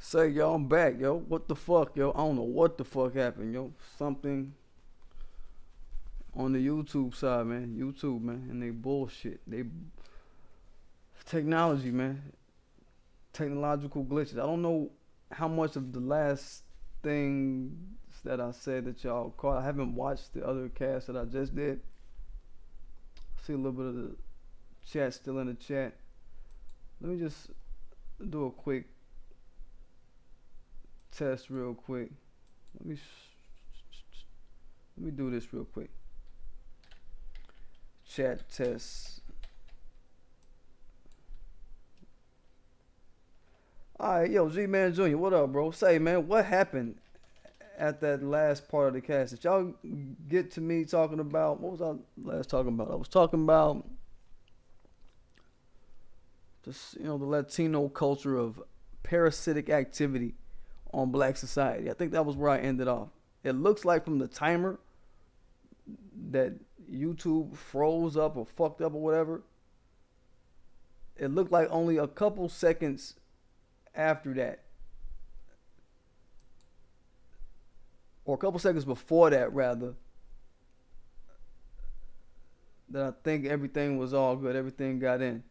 Say, yo, I'm back, yo. What the fuck, yo? I don't know what the fuck happened, yo. Something on the YouTube side, man. YouTube, man. And they bullshit. They technology, man. Technological glitches. I don't know how much of the last thing that I said that y'all caught. I haven't watched the other cast that I just did. See a little bit of the chat still in the chat. Let me just do a quick test real quick. Let me do this real quick. Chat test. Alright, yo, G-Man Jr., what up, bro? Say, man, what happened at that last part of the cast? Did y'all get to me talking about, what was I last talking about? I was talking about just, the Latino culture of parasitic activity on black society. I think that was where I ended off. It looks like from the timer that YouTube froze up or fucked up or whatever, it looked like only a couple seconds after that, or a couple seconds before that rather, that I think everything was all good, everything got in.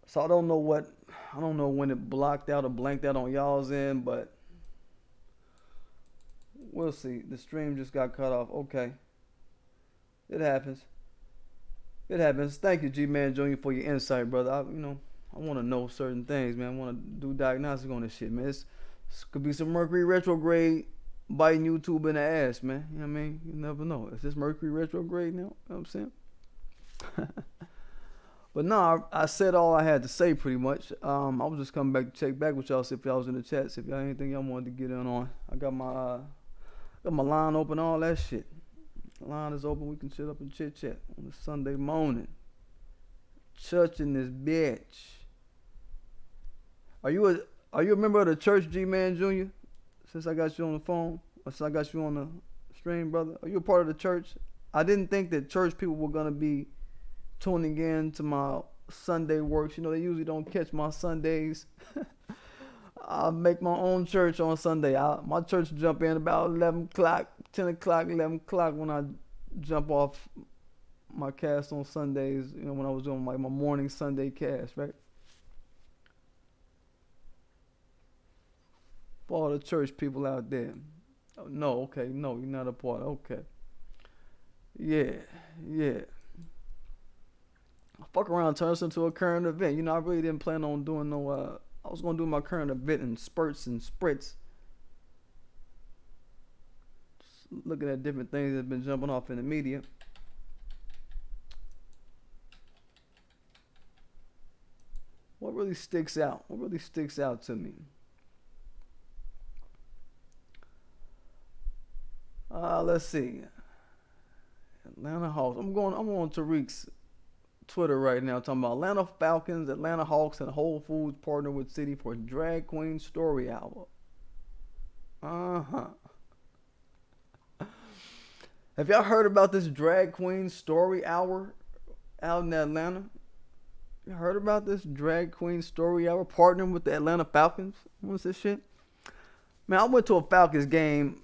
So I don't know when it blocked out or blanked out on y'all's end, but we'll see. The stream just got cut off. Okay. It happens. It happens. Thank you, G-Man Jr., for your insight, brother. I want to know certain things, man. I want to do diagnostic on this shit, man. This could be some Mercury retrograde biting YouTube in the ass, man. You know what I mean? You never know. Is this Mercury retrograde now? You know what I'm saying? But no, I said all I had to say pretty much. I was just coming back to check back with y'all, see if y'all was in the chat, see if y'all anything y'all wanted to get in on. I got my line open, all that shit. The line is open. We can sit up and chit chat on a Sunday morning. Church in this bitch. Are you a member of the church, G-Man Jr.? Since I got you on the phone, or since I got you on the stream, brother, are you a part of the church? I didn't think that church people were gonna be tuning in to my Sunday works. They usually don't catch my Sundays. I make my own church on Sunday. My church jump in about 11 o'clock, 10 o'clock, 11 o'clock when I jump off my cast on Sundays, when I was doing my morning Sunday cast, right? For all the church people out there. Oh, no, okay, no, you're not a part. Okay. Yeah. Fuck around, turn this into a current event. I really didn't plan on doing no, I was going to do my current event in spurts and spritz. Just looking at different things that have been jumping off in the media. What really sticks out? What really sticks out to me? Let's see. Atlanta Hawks. I'm on Tariq's Twitter right now talking about Atlanta Falcons, Atlanta Hawks, and Whole Foods partner with City for Dragqueen Story Hour. Have y'all heard about this Dragqueen Story Hour out in Atlanta? You heard about this Dragqueen Story Hour partnering with the Atlanta Falcons? What's this shit? Man, I went to a Falcons game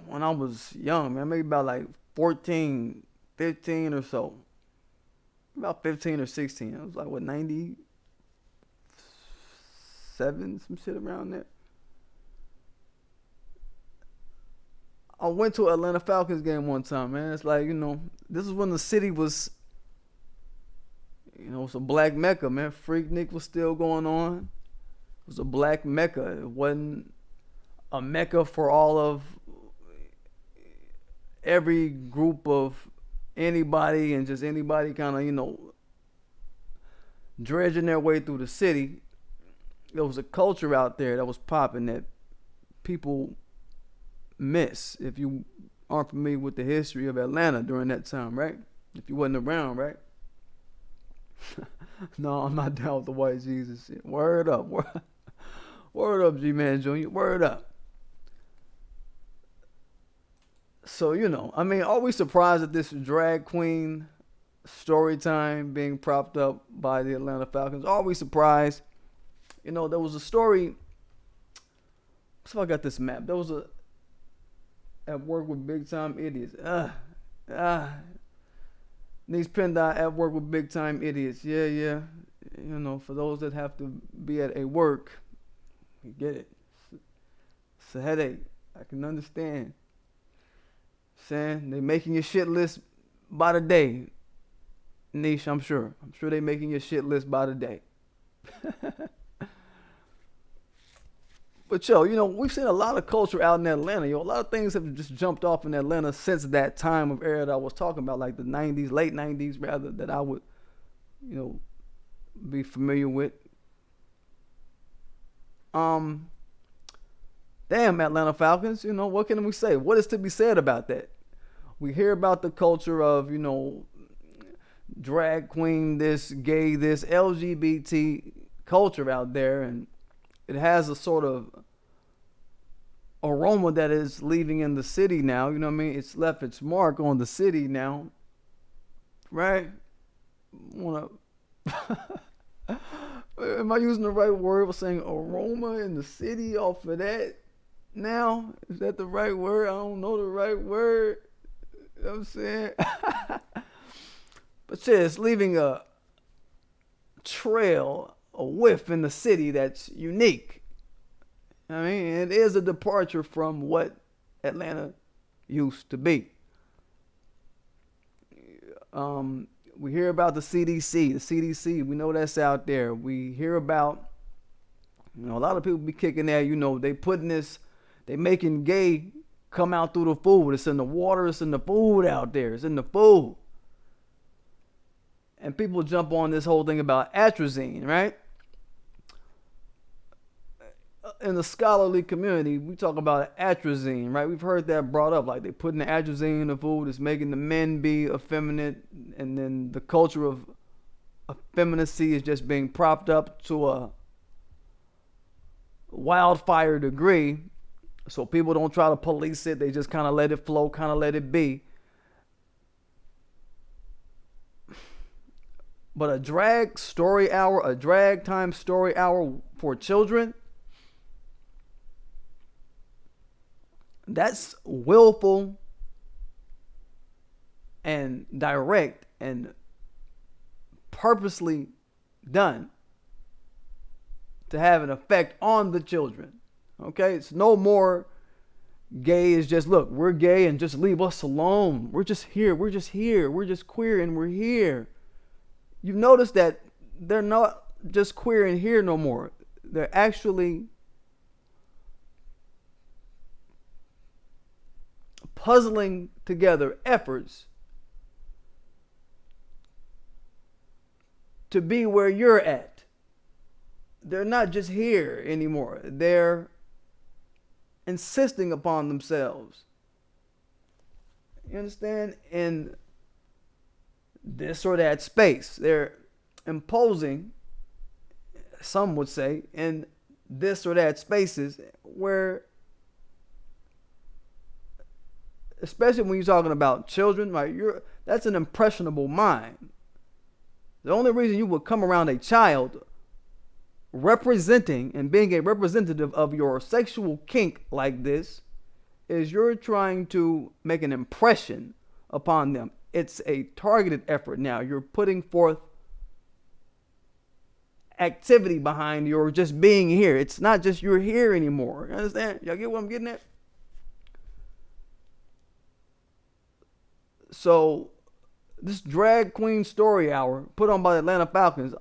when I was young, man. Maybe about like 14, 15 or so. About 15 or 16. It was like, 97? Some shit around there. I went to an Atlanta Falcons game one time, man. It's like, this is when the city was, it's a black mecca, man. Freaknik was still going on. It was a black mecca. It wasn't a mecca for all of every group of anybody and just anybody kind of, dredging their way through the city. There was a culture out there that was popping that people miss if you aren't familiar with the history of Atlanta during that time, right? If you wasn't around, right? No, I'm not down with the white Jesus shit. Word up. Word up, G-Man Jr. Word up. So, are we surprised at this drag queen story time being propped up by the Atlanta Falcons? Are we surprised? You know, there was a story. So I got this map. There was a at work with big time idiots. These PennDOT at work with big time idiots. Yeah, yeah. You know, for those that have to be at a work, you get it. It's a headache. I can understand. Saying they making your shit list by the day. Niche, I'm sure. I'm sure they making your shit list by the day. But yo, you know, we've seen a lot of culture out in Atlanta. Yo, a lot of things have just jumped off in Atlanta since that time of era that I was talking about, like the 90s, late 90s rather, that I would, you know, be familiar with. Damn, Atlanta Falcons, you know, what can we say? What is to be said about that? We hear about the culture of, you know, drag queen this, gay this, LGBT culture out there, and it has a sort of aroma that is leaving in the city now. You know what I mean? It's left its mark on the city now, right? Am I using the right word for saying aroma in the city off of that now? Is that the right word? I don't know the right word. You know what I'm saying? But yeah, it's leaving a trail, a whiff in the city that's unique. I mean, it is a departure from what Atlanta used to be. We hear about the CDC. The CDC, we know that's out there. We hear about, you know, a lot of people be kicking that, you know, they making gay come out through the food. It's in the water, it's in the food out there, it's in the food. And people jump on this whole thing about atrazine, right? In the scholarly community, we talk about atrazine, right? We've heard that brought up, like they putting the atrazine in the food, it's making the men be effeminate, and then the culture of effeminacy is just being propped up to a wildfire degree. So people don't try to police it, they just kind of let it flow, kind of let it be. But a drag story hour, a drag time story hour for children, that's willful and direct and purposely done to have an effect on the children. Okay? It's no more gay is just, look, we're gay and just leave us alone. We're just here. We're just here. We're just queer and we're here. You've noticed that they're not just queer and here no more. They're actually puzzling together efforts to be where you're at. They're not just here anymore. They're insisting upon themselves. You understand? In this or that space. They're imposing, some would say, in this or that spaces where, especially when you're talking about children, right? That's an impressionable mind. The only reason you would come around a child representing and being a representative of your sexual kink like this is you're trying to make an impression upon them. It's a targeted effort now. You're putting forth activity behind your just being here. It's not just you're here anymore. You understand? Y'all get what I'm getting at? So this drag queen story hour put on by the Atlanta Falcons.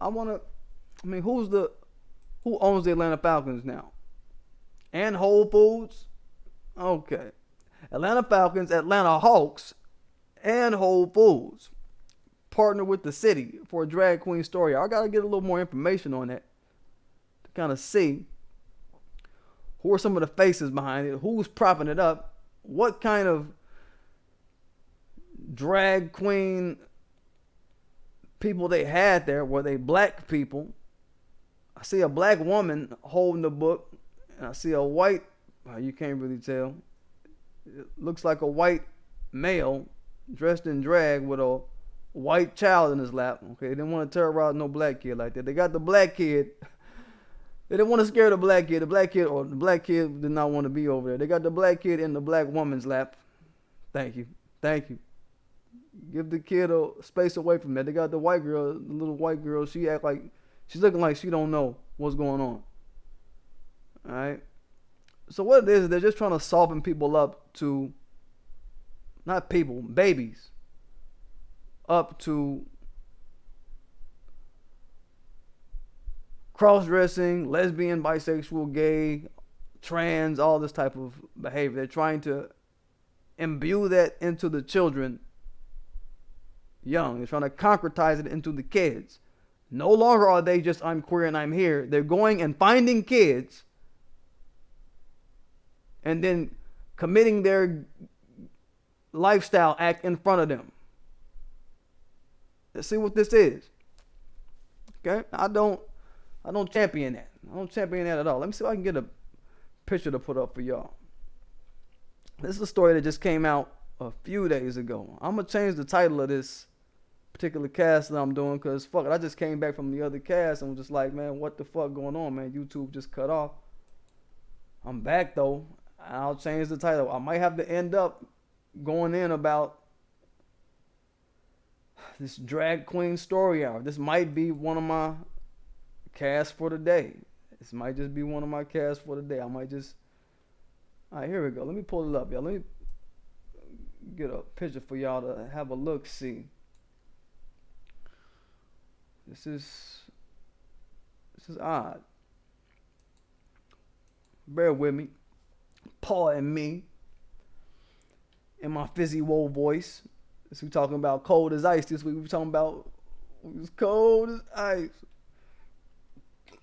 Who owns the Atlanta Falcons now? And Whole Foods? Okay. Atlanta Falcons, Atlanta Hawks, and Whole Foods partner with the city for a drag queen story. I gotta get a little more information on that to kind of see who are some of the faces behind it, who's propping it up, what kind of drag queen people they had there. Were they black people? I see a black woman holding the book, and I see a white, you can't really tell, it looks like a white male dressed in drag with a white child in his lap. Okay, they didn't want to terrorize no black kid like that. They got the black kid They didn't want to scare the black kid. The black kid did not want to be over there. They got the black kid in the black woman's lap. Thank you. Thank you. Give the kid a space away from that. They got the white girl, the little white girl. She act like she's looking like she don't know what's going on. All right. So what it is, they're just trying to soften people up to, not people, babies, up to cross-dressing, lesbian, bisexual, gay, trans, all this type of behavior. They're trying to imbue that into the children young. They're trying to concretize it into the kids. No longer are they just, I'm queer and I'm here. They're going and finding kids and then committing their lifestyle act in front of them. Let's see what this is. Okay? I don't champion that. I don't champion that at all. Let me see if I can get a picture to put up for y'all. This is a story that just came out a few days ago. I'm going to change the title of this particular cast that I'm doing because, fuck it, I just came back from the other cast and was just like, man, what the fuck going on, man? YouTube just cut off. I'm back, though. I'll change the title. I might have to end up going in about this drag queen story hour. This might be one of my casts for the day. This might just be one of my casts for the day. I might just... All right, here we go. Let me pull it up, y'all. Let me get a picture for y'all to have a look, see. This is odd. Bear with me. Pardon me. In my fizzy woe voice. This we talking about cold as ice. This week we talking about it was cold as ice.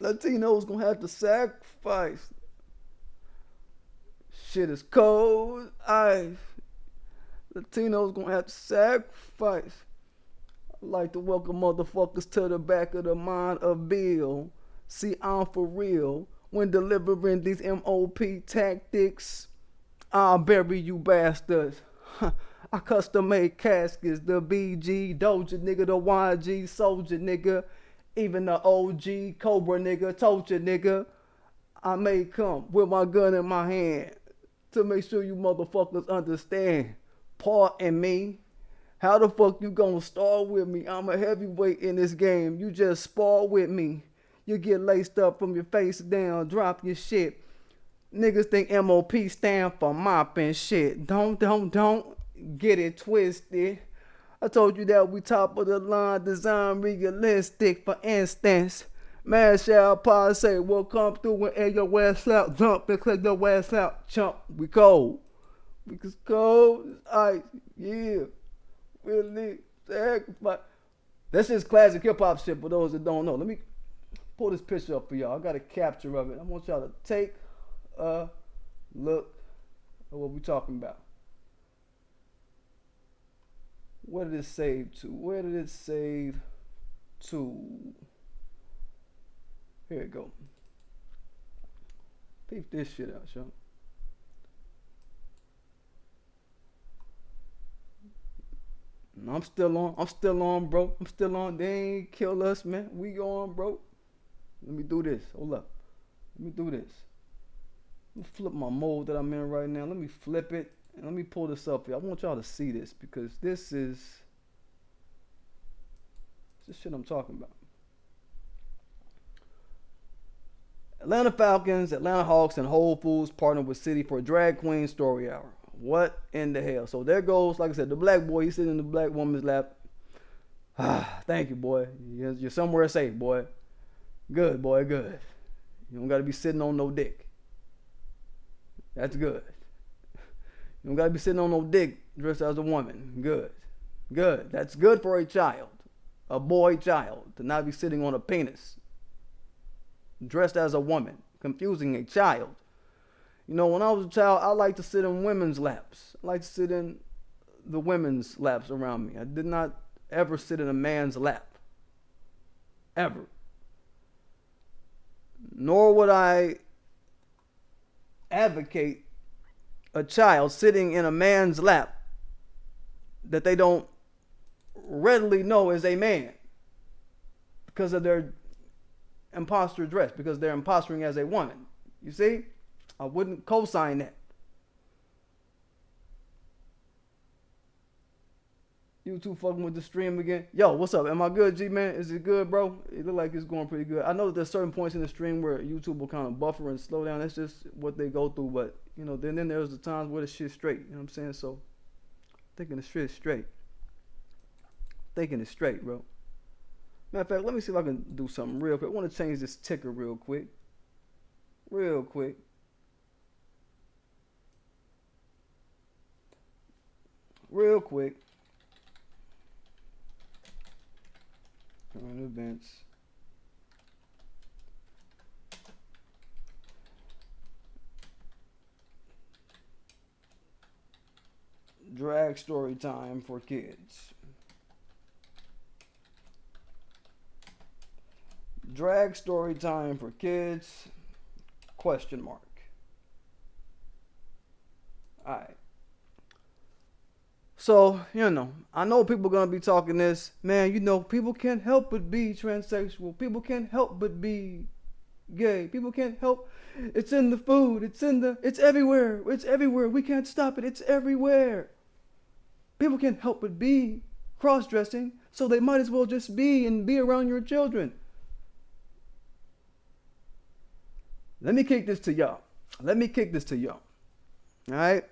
Latinos gonna have to sacrifice. Shit is cold as ice. Latinos gonna have to sacrifice. I'd like to welcome motherfuckers to the back of the mind of Bill. See, I'm for real. When delivering these MOP tactics, I'll bury you bastards. I custom made caskets, the BG, Doja nigga, the YG, Soldier nigga, even the OG, Cobra nigga, told you nigga. I may come with my gun in my hand to make sure you motherfuckers understand. Pardon me. How the fuck you gonna start with me? I'm a heavyweight in this game. You just spar with me. You get laced up from your face down, drop your shit. Niggas think MOP stand for mopping shit. Don't get it twisted. I told you that we top of the line, design realistic. For instance, Mash out, pod say, we'll come through and air your ass out. Jump and click your ass out. Chump, we cold. We cold as ice, yeah. Really sacrifice. That's just classic hip hop shit for those that don't know. Let me pull this picture up for y'all. I got a capture of it. I want y'all to take a look at what we're talking about. Where did it save to? Where did it save to? Here we go. Peep this shit out, y'all. I'm still on, bro. I'm still on. They ain't kill us, man. We on, bro. Let me do this. Hold up. Let me do this. Let me flip my mode that I'm in right now. Let me flip it. And let me pull this up here. I want y'all to see this because this is shit I'm talking about. Atlanta Falcons, Atlanta Hawks, and Whole Foods partnered with City for a Dragqueen Story Hour. What in the hell? So there goes, like I said, the black boy. He's sitting in the black woman's lap. Thank you, boy. You're somewhere safe, boy. Good, boy, good. You don't got to be sitting on no dick. That's good. You don't got to be sitting on no dick dressed as a woman. Good. Good. That's good for a child. A boy child. To not be sitting on a penis. Dressed as a woman. Confusing a child. You know, when I was a child, I liked to sit in women's laps. I liked to sit in the women's laps around me. I did not ever sit in a man's lap. Ever. Nor would I advocate a child sitting in a man's lap that they don't readily know is a man because of their imposter dress because they're impostering as a woman. You see? I wouldn't co-sign that. YouTube fucking with the stream again. Yo, what's up? Am I good, G-Man? Is it good, bro? It look like it's going pretty good. I know that there's certain points in the stream where YouTube will kind of buffer and slow down. That's just what they go through. But, you know, then there's the times where the shit's straight. You know what I'm saying? So, thinking the shit's straight. Thinking it's straight, bro. Matter of fact, let me see if I can do something real quick. I want to change this ticker real quick. Real quick. Real quick. Current events. Drag story time for kids. Drag story time for kids? Question mark. Alright. So, you know, I know people gonna be talking this, man, you know, people can't help but be transsexual. People can't help but be gay. People can't help. It's in the food. It's everywhere. It's everywhere. We can't stop it. It's everywhere. People can't help but be cross-dressing, so they might as well just be around your children. Let me kick this to y'all. All right?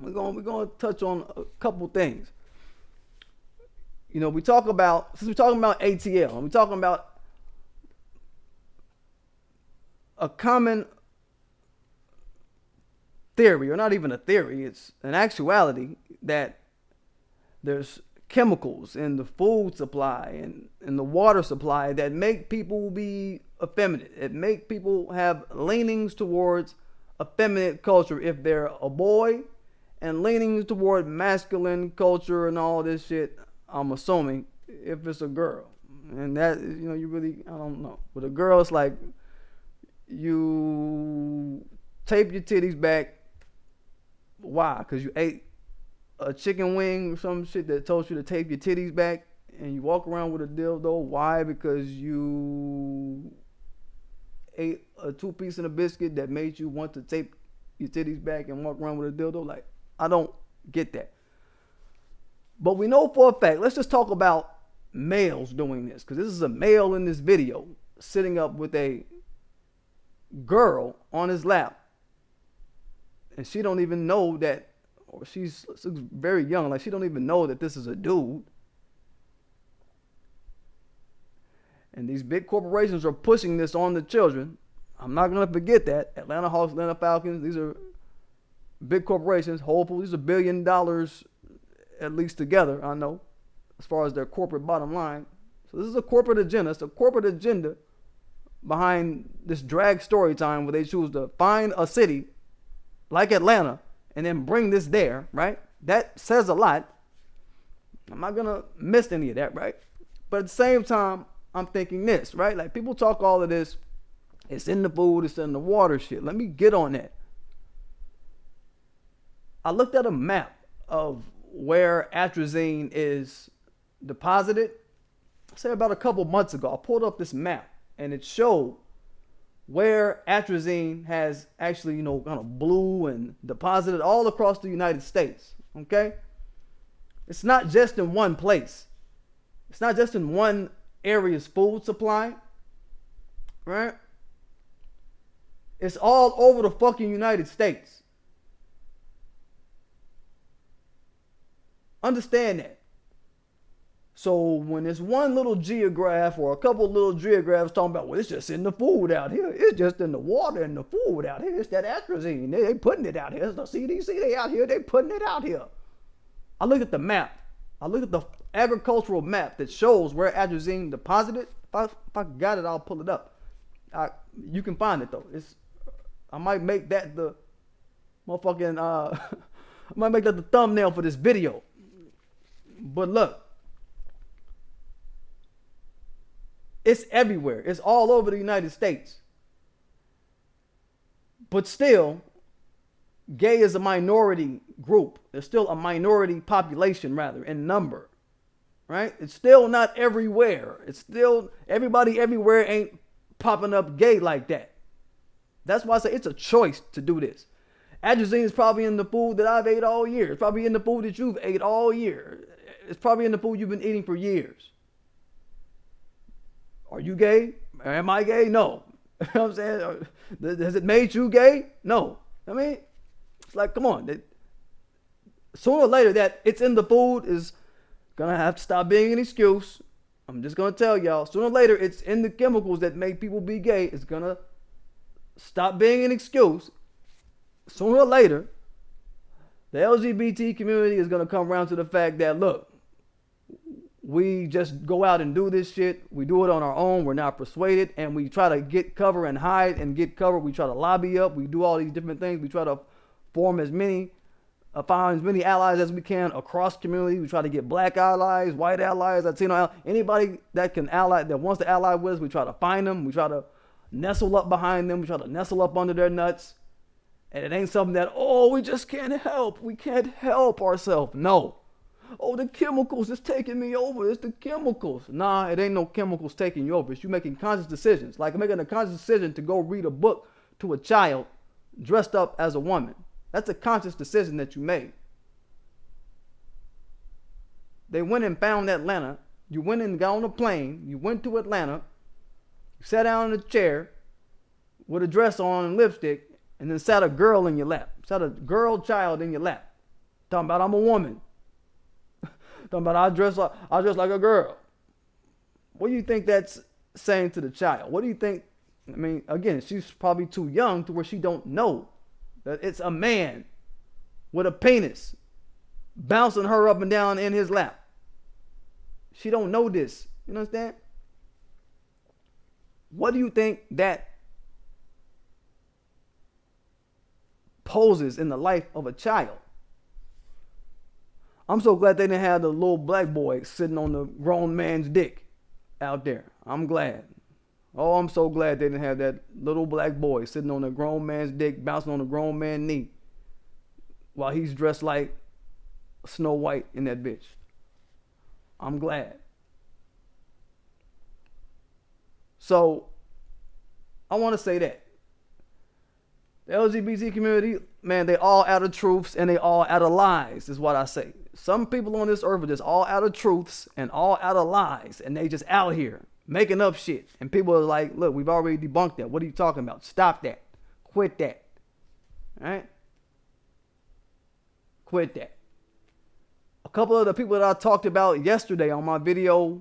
We're going to touch on a couple things. You know, since we're talking about ATL, and we're talking about a common theory, or not even a theory, it's an actuality that there's chemicals in the food supply and in the water supply that make people be effeminate. It make people have leanings towards effeminate culture if they're a boy, and leanings toward masculine culture and all this shit, I'm assuming, if it's a girl. And that, you know, you really, I don't know. With a girl, it's like you tape your titties back. Why? Because you ate a chicken wing or some shit that told you to tape your titties back, and you walk around with a dildo. Why? Because you ate a 2-piece and a biscuit that made you want to tape your titties back and walk around with a dildo. Like, I don't get that. But we know for a fact, let's just talk about males doing this, because this is a male in this video sitting up with a girl on his lap, and she don't even know that, or she's very young, like she don't even know that this is a dude. And these big corporations are pushing this on the children. I'm not going to forget that. Atlanta Hawks, Atlanta Falcons, these are big corporations. Whole Foods, these are $1 billion at least together, I know, as far as their corporate bottom line. So this is a corporate agenda. It's a corporate agenda behind this drag story time where they choose to find a city like Atlanta and then bring this there, right? That says a lot. I'm not going to miss any of that, right? But at the same time, I'm thinking this, right? Like, people talk all of this, it's in the food, it's in the water shit. Let me get on that. I looked at a map of where atrazine is deposited. Say about a couple months ago, I pulled up this map and it showed where atrazine has actually, you know, kind of blew and deposited all across the United States. Okay? It's not just in one place. It's not just in one area's food supply, right? It's all over the fucking United States. Understand that. So when there's one little geograph or a couple little geographs talking about, well, it's just in the food out here. It's just in the water and the food out here. It's that atrazine. They putting it out here. It's the CDC. They out here. They putting it out here. I look at the map. I look at the agricultural map that shows where atrazine deposited. If I got it, I'll pull it up. You can find it though. I might make that the motherfucking I might make that the thumbnail for this video. But look, it's everywhere. It's all over the United States. But still, gay is a minority group. There's still a minority population, rather, in number. Right? It's still not everywhere. It's still, everybody everywhere ain't popping up gay like that. That's why I say it's a choice to do this. Atrazine is probably in the food that I've ate all year. It's probably in the food that you've ate all year. It's probably in the food you've been eating for years. Are you gay? Am I gay? No. You know what I'm saying? Has it made you gay? No. I mean, it's like, come on. Sooner or later, that it's in the food is going to have to stop being an excuse. I'm just going to tell y'all, sooner or later, it's in the chemicals that make people be gay. It's going to stop being an excuse. Sooner or later, the LGBT community is going to come around to the fact that, look, we just go out and do this shit. We do it on our own. We're not persuaded. And we try to get cover and hide and get cover. We try to lobby up. We do all these different things. We try to form as many, find as many allies as we can across community. We try to get black allies, white allies, Latino allies. Anybody that can ally, that wants to ally with us, we try to find them. We try to nestle up behind them. We try to nestle up under their nuts. And it ain't something that, oh, we just can't help. We can't help ourselves. No. Oh, the chemicals is taking me over. It's the chemicals. Nah, it ain't no chemicals taking you over. It's you making conscious decisions. Like making a conscious decision to go read a book to a child dressed up as a woman. That's a conscious decision that you made. They went and found Atlanta. You went and got on a plane. You went to Atlanta. You sat down in a chair with a dress on and lipstick, and then sat a girl in your lap. Sat a girl child in your lap. Talking about I'm a woman. Talking about I dress like a girl. What do you think that's saying to the child? What do you think? I mean, again, she's probably too young to where she don't know that it's a man with a penis bouncing her up and down in his lap. She don't know this. You understand? What do you think that poses in the life of a child? I'm so glad they didn't have the little black boy sitting on the grown man's dick out there. I'm glad. Oh, I'm so glad they didn't have that little black boy sitting on the grown man's dick, bouncing on the grown man's knee while he's dressed like Snow White in that bitch. I'm glad. So, I want to say that. The LGBT community, man, they all out of truths and they all out of lies, is what I say. Some people on this earth are just all out of truths and all out of lies, and they just out here making up shit. And people are like, look, we've already debunked that. What are you talking about? Stop that. Quit that. All right? Quit that. A couple of the people that I talked about yesterday on my video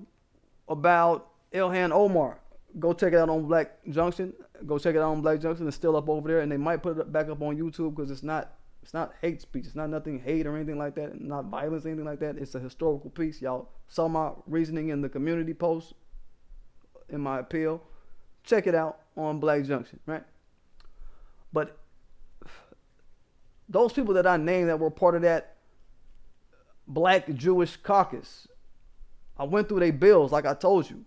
about Ilhan Omar, go check it out on Black Junction. Go check it out on Black Junction. It's still up over there, and they might put it back up on YouTube because it's not hate speech. It's not nothing hate or anything like that. Not violence or anything like that. It's a historical piece. Y'all saw my reasoning in the community post in my appeal. Check it out on Black Junction, right? But those people that I named that were part of that Black Jewish caucus, I went through their bills like I told you.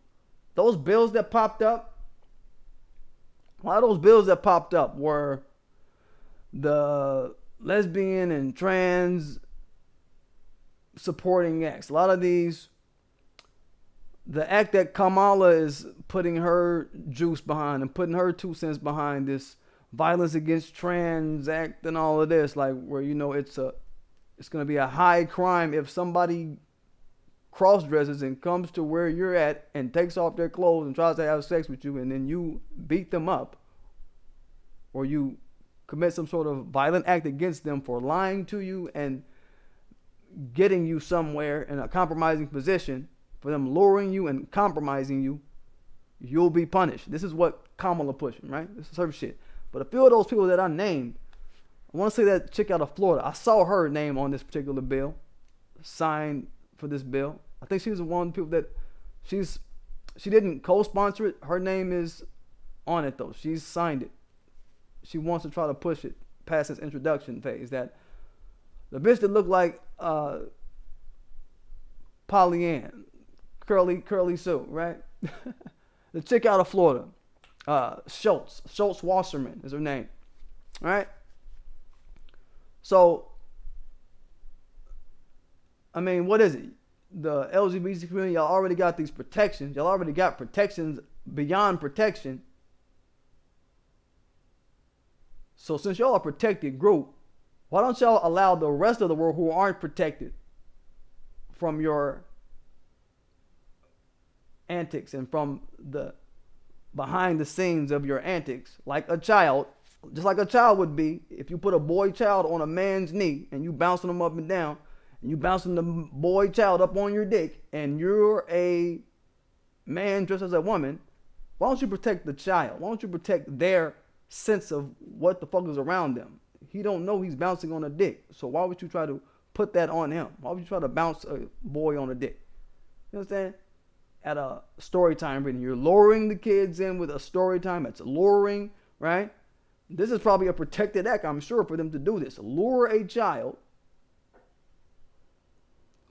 Those bills that popped up, a lot of those bills that popped up were the lesbian and trans supporting acts. A lot of these, the act that Kamala is putting her juice behind and putting her 2 cents behind, this violence against trans act and all of this, like where, you know, it's going to be a high crime if somebody cross dresses and comes to where you're at and takes off their clothes and tries to have sex with you, and then you beat them up or you commit some sort of violent act against them for lying to you and getting you somewhere in a compromising position, for them luring you and compromising you, you'll be punished. This is what Kamala pushing, right? This is her shit. But a few of those people that I named, I want to say that chick out of Florida, I saw her name on this particular bill, signed for this bill. I think she's one of the people that she didn't co-sponsor it. Her name is on it though. She's signed it. She wants to try to push it past its introduction phase. That the bitch that looked like Pollyann, curly Sue, right? The chick out of Florida, Schultz Wasserman is her name, all right? So, I mean, what is it? The LGBT community, y'all already got these protections. Y'all already got protections beyond protection So since y'all are a protected group, why don't y'all allow the rest of the world who aren't protected from your antics and from the behind the scenes of your antics, like a child, just like a child would be, if you put a boy child on a man's knee and you bouncing him up and down, and you bouncing the boy child up on your dick, and you're a man dressed as a woman, why don't you protect the child? Why don't you protect their sense of what the fuck is around them? He don't know he's bouncing on a dick, so why would you try to put that on him? Why would you try to bounce a boy on a dick? You understand? At a story time reading, you're luring the kids in with a story time. It's luring, right? This is probably a protected act, I'm sure, for them to do this. Lure a child.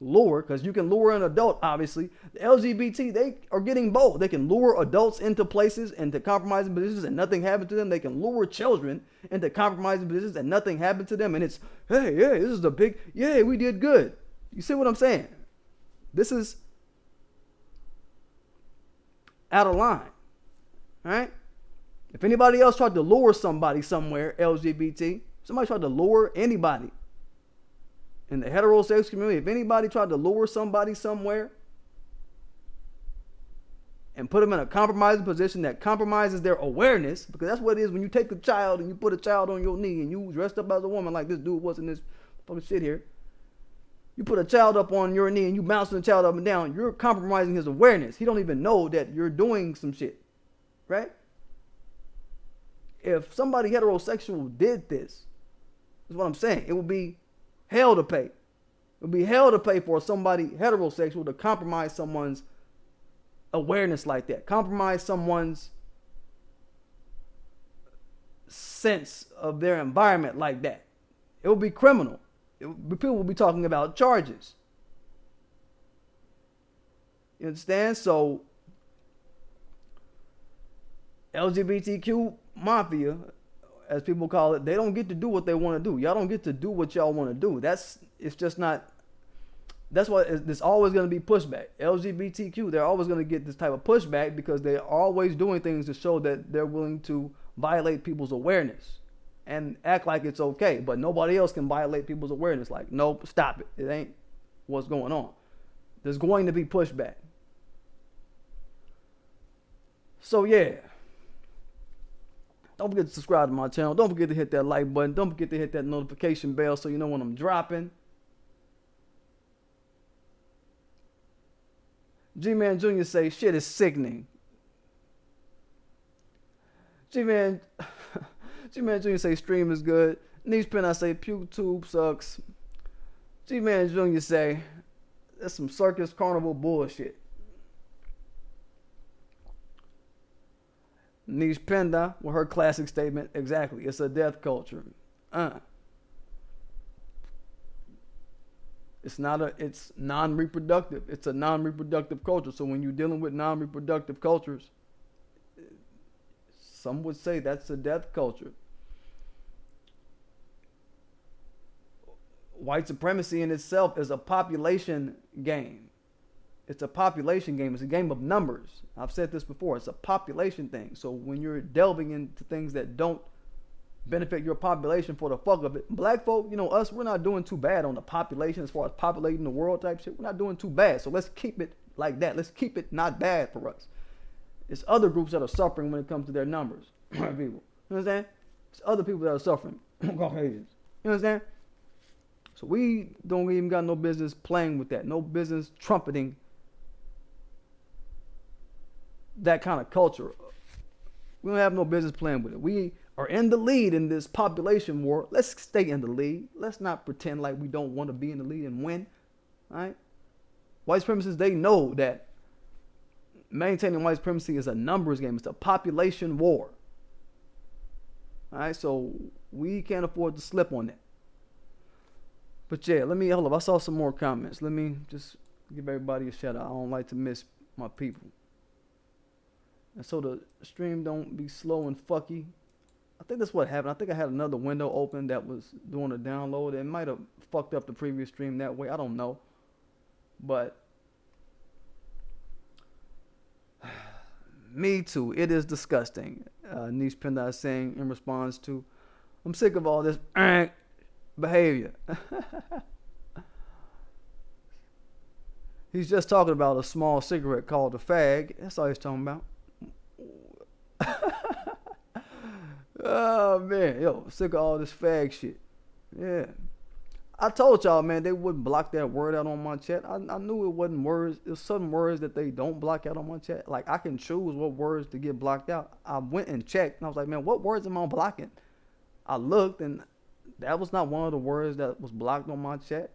Lure, because you can lure an adult, obviously. The LGBT, they are getting both. They can lure adults into places and to compromising positions and nothing happened to them. They can lure children into compromising positions and nothing happened to them. And it's, hey, this is the big, yeah, we did good. You see what I'm saying? This is out of line. All right? If anybody else tried to lure somebody somewhere, LGBT, somebody tried to lure anybody in the heterosexual community, if anybody tried to lure somebody somewhere and put them in a compromising position that compromises their awareness, because that's what it is when you take a child and you put a child on your knee and you dressed up as a woman like this dude was in this fucking shit here. You put a child up on your knee and you bouncing the child up and down, you're compromising his awareness. He don't even know that you're doing some shit, right? If somebody heterosexual did this, is what I'm saying, it would be hell to pay. It would be hell to pay for somebody heterosexual to compromise someone's awareness like that. Compromise someone's sense of their environment like that. It would be criminal. People will be talking about charges. You understand? So, LGBTQ mafia, as people call it, they don't get to do what they want to do. Y'all don't get to do what y'all want to do. It's just not. That's why there's always going to be pushback. LGBTQ, they're always going to get this type of pushback because they're always doing things to show that they're willing to violate people's awareness and act like it's okay. But nobody else can violate people's awareness. Like, nope, stop it. It ain't what's going on. There's going to be pushback. So, yeah. Don't forget to subscribe to my channel. Don't forget to hit that like button. Don't forget to hit that notification bell so you know when I'm dropping. G-Man Jr. say, shit is sickening. G-Man Jr. say, stream is good. Niche Pen, I say, puke tube sucks. G-Man Jr. say, that's some circus carnival bullshit. Niche Penda with her classic statement, exactly, it's a death culture. It's non-reproductive. It's a non-reproductive culture. So when you're dealing with non-reproductive cultures, some would say that's a death culture. White supremacy in itself is a population game. It's a population game. It's a game of numbers. I've said this before. It's a population thing. So when you're delving into things that don't benefit your population for the fuck of it, black folk, us, we're not doing too bad on the population as far as populating the world type shit. We're not doing too bad. So let's keep it like that. Let's keep it not bad for us. It's other groups that are suffering when it comes to their numbers. People. You understand? It's other people that are suffering. Caucasians. You understand? So we don't even got no business playing with that. No business trumpeting that kind of culture. We don't have no business playing with it. We are in the lead in this population war. Let's stay in the lead. Let's not pretend like we don't want to be in the lead and win. All right? White supremacists, they know that maintaining white supremacy is a numbers game. It's a population war. All right? So we can't afford to slip on that. But yeah, hold up. I saw some more comments. Let me just give everybody a shout out. I don't like to miss my people. And so the stream don't be slow and fucky. I think that's what happened. I think I had another window open that was doing a download. It might have fucked up the previous stream that way. I don't know. But me too. It is disgusting. Niche Penda is saying in response to I'm sick of all this behavior. He's just talking about a small cigarette called a fag. That's all he's talking about. Oh man, yo, sick of all this fag shit. Yeah. I told y'all, man, they wouldn't block that word out on my chat. I knew it wasn't words. There's some words that they don't block out on my chat. Like, I can choose what words to get blocked out. I went and checked, and I was like, man, what words am I blocking? I looked, and that was not one of the words that was blocked on my chat.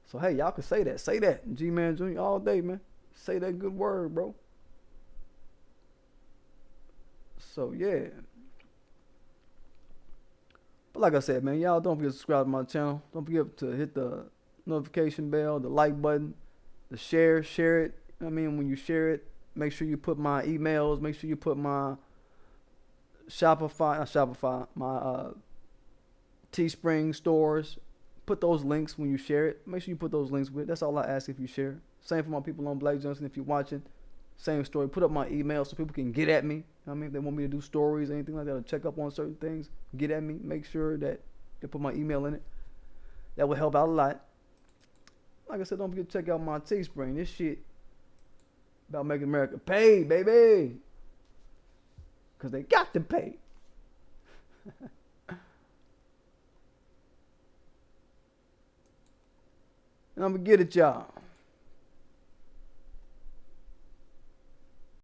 So, hey, y'all can say that. Say that. G-Man Jr. all day, man. Say that good word, bro. So, yeah. But like I said, man, y'all don't forget to subscribe to my channel. Don't forget to hit the notification bell, the like button, the share it. I mean, when you share it, make sure you put my emails, make sure you put my my Teespring stores. Put those links when you share it. Make sure you put those links with it. That's all I ask if you share. Same for my people on Black Johnson. If you're watching, same story. Put up my email so people can get at me. I mean, if they want me to do stories, anything like that, or check up on certain things, get at me. Make sure that they put my email in it. That would help out a lot. Like I said, don't forget to check out my Teespring. This shit about making America pay, baby. Because they got to pay. And I'm going to get it, y'all.